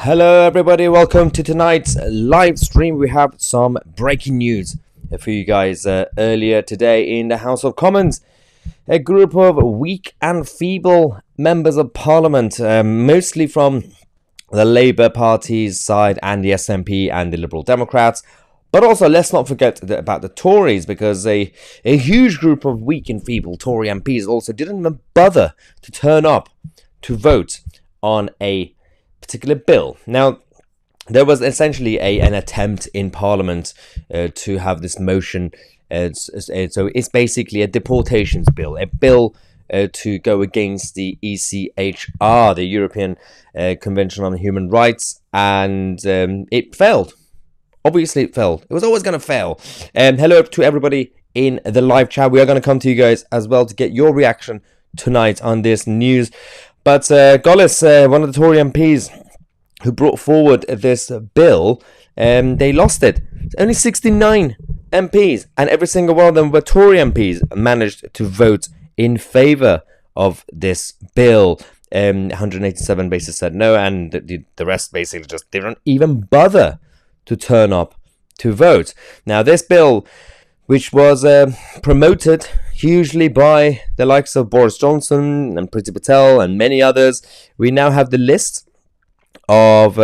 Hello everybody, welcome to tonight's live stream. We have some breaking news for you guys earlier today in the House of Commons. A group of weak and feeble members of Parliament, mostly from the Labour Party's side and the SNP and the Liberal Democrats, but also let's not forget about the Tories, because a huge group of weak and feeble Tory MPs also didn't even bother to turn up to vote on a particular bill. Now, there was essentially an attempt in Parliament to have this motion. So it's basically a deportations bill, a bill to go against the ECHR, the European Convention on Human Rights, and it failed. Obviously, it failed. It was always going to fail. Hello to everybody in the live chat. We are going to come to you guys as well to get your reaction tonight on this news. But Gollis, one of the Tory MPs who brought forward this bill, they lost it. Only 69 MPs, and every single one of them were Tory MPs, managed to vote in favour of this bill. 187 basically said no, and the rest basically just didn't even bother to turn up to vote. Now, this bill, which was promoted hugely by the likes of Boris Johnson and Priti Patel and many others, we now have the list of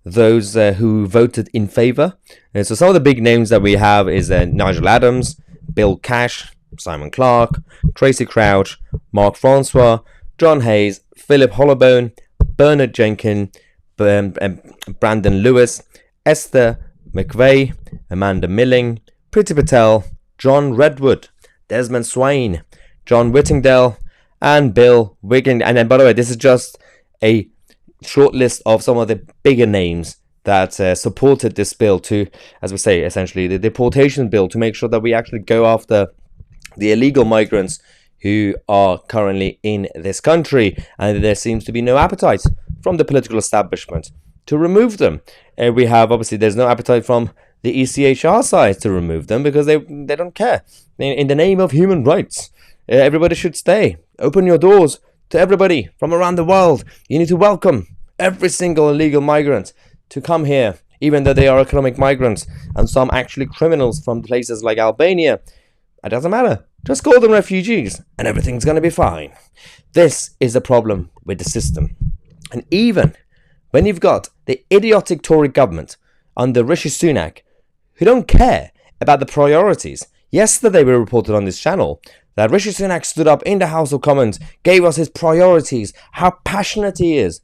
those who voted in favour. So some of the big names that we have is Nigel Adams, Bill Cash, Simon Clarke, Tracy Crouch, Mark Francois, John Hayes, Philip Hollowbone, Bernard Jenkins, Brandon Lewis, Esther McVeigh, Amanda Milling, Priti Patel, John Redwood, Desmond Swayne, John Whittingdale, and Bill Wiggin. And then, by the way, this is just a short list of some of the bigger names that supported this bill to, as we say, essentially the deportation bill, to make sure that we actually go after the illegal migrants who are currently in this country. And there seems to be no appetite from the political establishment to remove them. We have, obviously, there's no appetite from the ECHR side to remove them because they don't care. In the name of human rights, everybody should stay. Open your doors to everybody from around the world. You need to welcome every single illegal migrant to come here, even though they are economic migrants and some actually criminals from places like Albania. It doesn't matter. Just call them refugees and everything's going to be fine. This is the problem with the system. And even when you've got the idiotic Tory government under Rishi Sunak, who don't care about the priorities. Yesterday we reported on this channel that Rishi Sunak stood up in the House of Commons, gave us his priorities, how passionate he is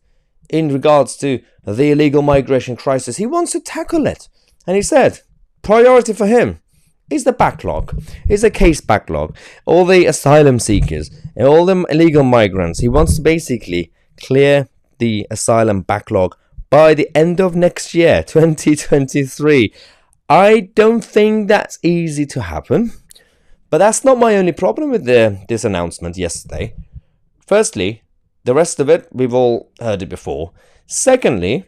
in regards to the illegal migration crisis. He wants to tackle it. And he said, priority for him is the backlog, is the case backlog, all the asylum seekers, and all the illegal migrants. He wants to basically clear the asylum backlog by the end of next year, 2023. I don't think that's easy to happen, but that's not my only problem with this announcement yesterday. Firstly, the rest of it, we've all heard it before. Secondly,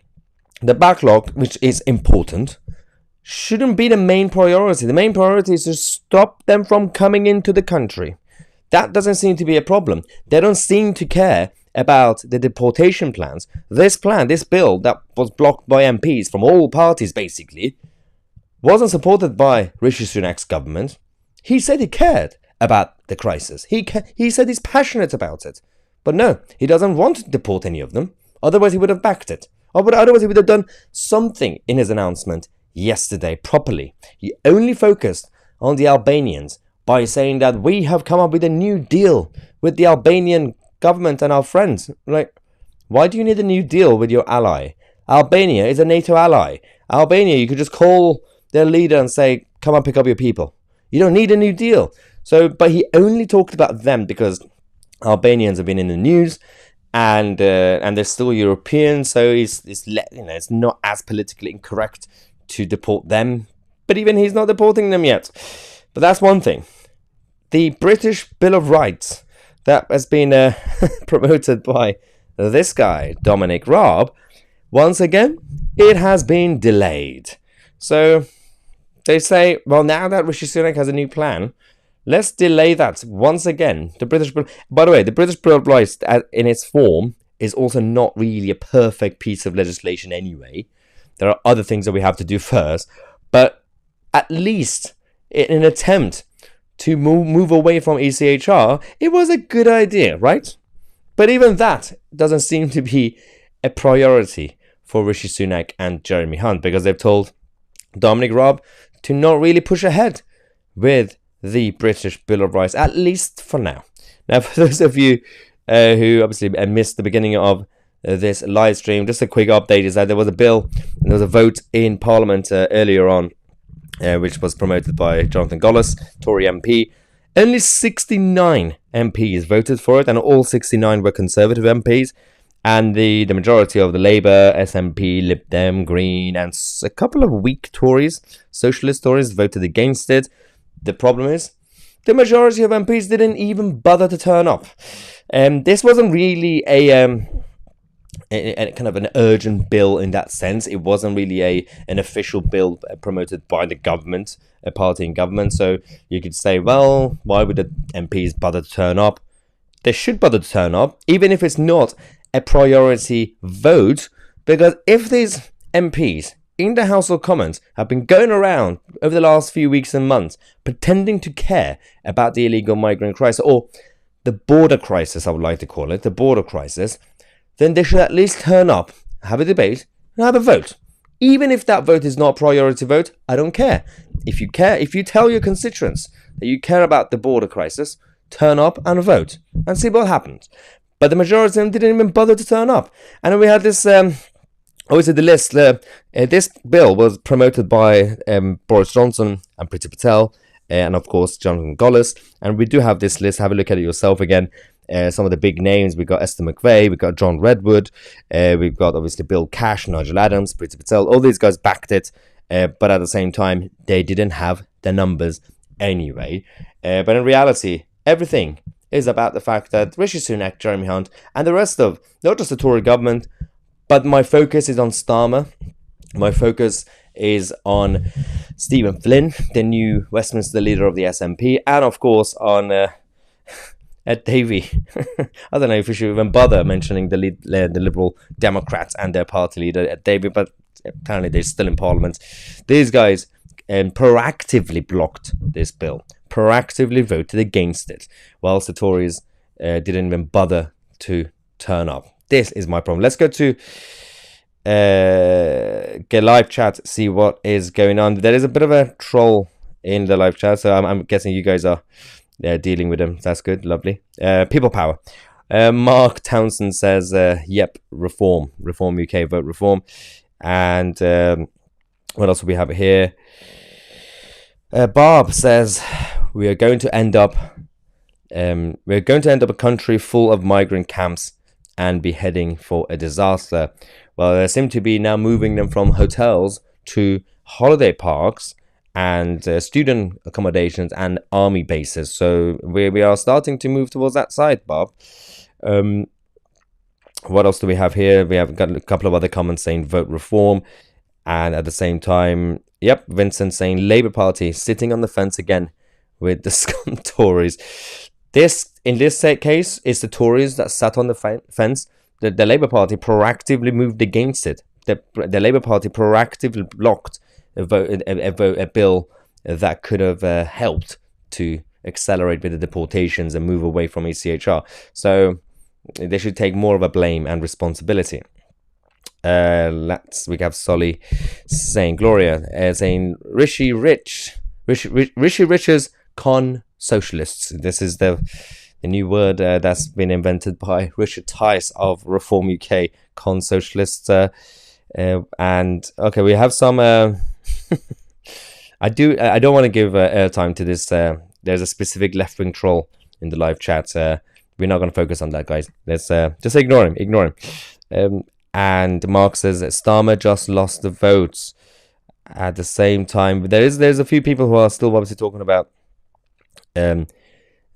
the backlog, which is important, shouldn't be the main priority. The main priority is to stop them from coming into the country. That doesn't seem to be a problem. They don't seem to care about the deportation plans. This bill that was blocked by MPs from all parties basically, wasn't supported by Rishi Sunak's government. He said he cared about the crisis. He said he's passionate about it. But no, he doesn't want to deport any of them. Otherwise, he would have backed it. Otherwise, he would have done something in his announcement yesterday properly. He only focused on the Albanians by saying that we have come up with a new deal with the Albanian government and our friends. Like, why do you need a new deal with your ally? Albania is a NATO ally. Albania, you could just call their leader and say, come and pick up your people. You don't need a new deal. But he only talked about them because Albanians have been in the news, and they're still European, so it's not as politically incorrect to deport them. But even he's not deporting them yet. But that's one thing. The British Bill of Rights that has been promoted by this guy, Dominic Raab, once again, it has been delayed. So they say, well, now that Rishi Sunak has a new plan, let's delay that once again. The British Bill, by the way, the British Bill of Rights in its form is also not really a perfect piece of legislation anyway. There are other things that we have to do first, but at least in an attempt to move away from ECHR, it was a good idea, right? But even that doesn't seem to be a priority for Rishi Sunak and Jeremy Hunt, because they've told Dominic Raab to not really push ahead with the British Bill of Rights, at least for now. Now, for those of you who obviously missed the beginning of this live stream, just a quick update is that there was a bill and there was a vote in Parliament earlier on, which was promoted by Jonathan Gollis, Tory MP. Only 69 MPs voted for it, and all 69 were Conservative MPs. And the majority of the Labour, SNP, Lib Dem, Green, and a couple of weak Tories, Socialist Tories, voted against it. The problem is, the majority of MPs didn't even bother to turn up. This wasn't really a kind of an urgent bill in that sense. It wasn't really an official bill promoted by the government, a party in government. So you could say, well, why would the MPs bother to turn up? They should bother to turn up, even if it's not a priority vote, because if these MPs in the House of Commons have been going around over the last few weeks and months pretending to care about the illegal migrant crisis, or the border crisis, I would like to call it, the border crisis, then they should at least turn up, have a debate, and have a vote. Even if that vote is not a priority vote, I don't care. If you tell your constituents that you care about the border crisis, turn up and vote and see what happens. But the majority of them didn't even bother to turn up. And then we had this, obviously the list, this bill was promoted by Boris Johnson and Priti Patel, and of course Jonathan Gollis. And we do have this list, have a look at it yourself again. Some of the big names, we've got Esther McVeigh, we've got John Redwood, we've got obviously Bill Cash, Nigel Adams, Priti Patel, all these guys backed it, but at the same time, they didn't have the numbers anyway. But in reality, everything is about the fact that Rishi Sunak, Jeremy Hunt, and the rest of, not just the Tory government, but my focus is on Starmer. My focus is on Stephen Flynn, the new Westminster leader of the SNP, and of course on Ed Davey. I don't know if we should even bother mentioning the Liberal Democrats and their party leader, Ed Davey, but apparently they're still in Parliament. These guys proactively blocked this bill, proactively voted against it, whilst the Tories didn't even bother to turn up. This is my problem. Let's go to get live chat, see what is going on. There is a bit of a troll in the live chat, so I'm guessing you guys are dealing with them. That's good, lovely. People power. Mark Townsend says, yep, reform UK, vote reform. And what else do we have here? Barb says, we are going to end up a country full of migrant camps and be heading for a disaster. Well, they seem to be now moving them from hotels to holiday parks and student accommodations and army bases. So we are starting to move towards that side, Bob. What else do we have here? We have got a couple of other comments saying vote reform. And at the same time, yep, Vincent saying Labour Party sitting on the fence again with the scum Tories. In this case, it's the Tories that sat on the fence. The Labour Party proactively moved against it. The Labour Party proactively blocked a bill that could have helped to accelerate with the deportations and move away from ECHR. So they should take more of a blame and responsibility. We have Solly saying, Gloria saying Rishi Rich's con socialists. This is the new word that's been invented by Richard Tice of Reform UK, con socialists. And okay, we have some. I don't want to give airtime to this. There's a specific left-wing troll in the live chat. We're not going to focus on that, guys. Let's just ignore him. And Mark says that Starmer just lost the votes. At the same time, there's a few people who are still obviously talking about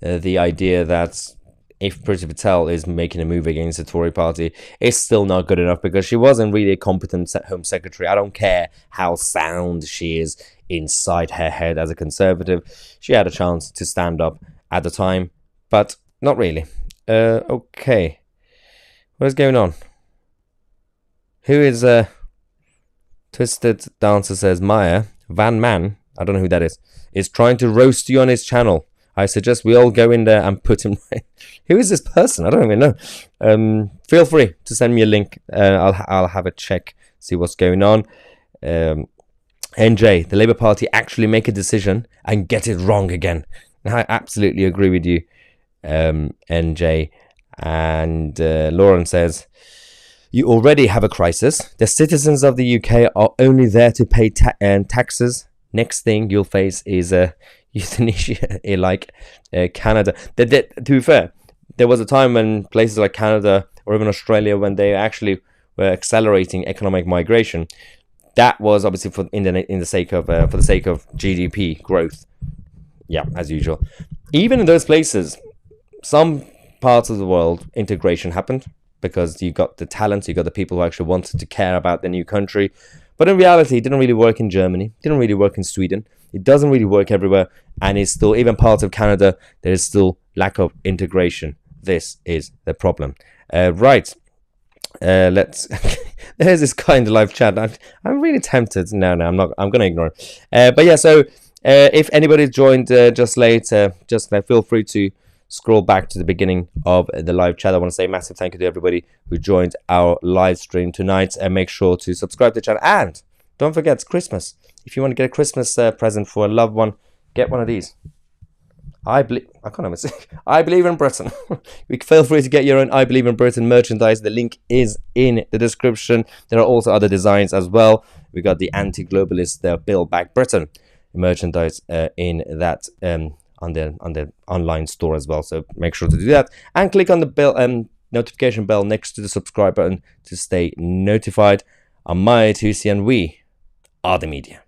the idea that if Priti Patel is making a move against the Tory party, it's still not good enough because she wasn't really a competent Home Secretary. I don't care how sound she is inside her head as a Conservative. She had a chance to stand up at the time, but not really. Okay. What is going on? Who is Twisted Dancer says Maya Van Man, I don't know who that is trying to roast you on his channel. I suggest we all go in there and put him right. Who is this person? I don't even know. Feel free to send me a link. I'll have a check, see what's going on. NJ, the Labour Party actually make a decision and get it wrong again. I absolutely agree with you, NJ. And Lauren says, you already have a crisis. The citizens of the UK are only there to pay taxes. Next thing you'll face is euthanasia like Canada. To be fair, there was a time when places like Canada or even Australia, when they actually were accelerating economic migration, that was obviously for the sake of GDP growth. Yeah, as usual. Even in those places, some parts of the world, integration happened because you got the talent, you got the people who actually wanted to care about the new country. But in reality, it didn't really work in Germany, didn't really work in Sweden. It doesn't really work everywhere, and it's still, even parts of Canada, there is still lack of integration. This is the problem. Right. Let's. There's this kind of live chat. I'm really tempted. No, I'm not. I'm gonna ignore it. But yeah. So if anybody joined just late, just feel free to scroll back to the beginning of the live chat. I want to say a massive thank you to everybody who joined our live stream tonight, and make sure to subscribe to the channel. And don't forget, it's Christmas. If you want to get a Christmas present for a loved one, get one of these. I believe in Britain. Feel free to get your own I Believe in Britain merchandise. The link is in the description. There are also other designs as well. We got the anti-globalist Build Back Britain merchandise in that on the online store as well. So make sure to do that and click on the bell notification bell next to the subscribe button to stay notified. I'm Maya Tusi, and we are the media.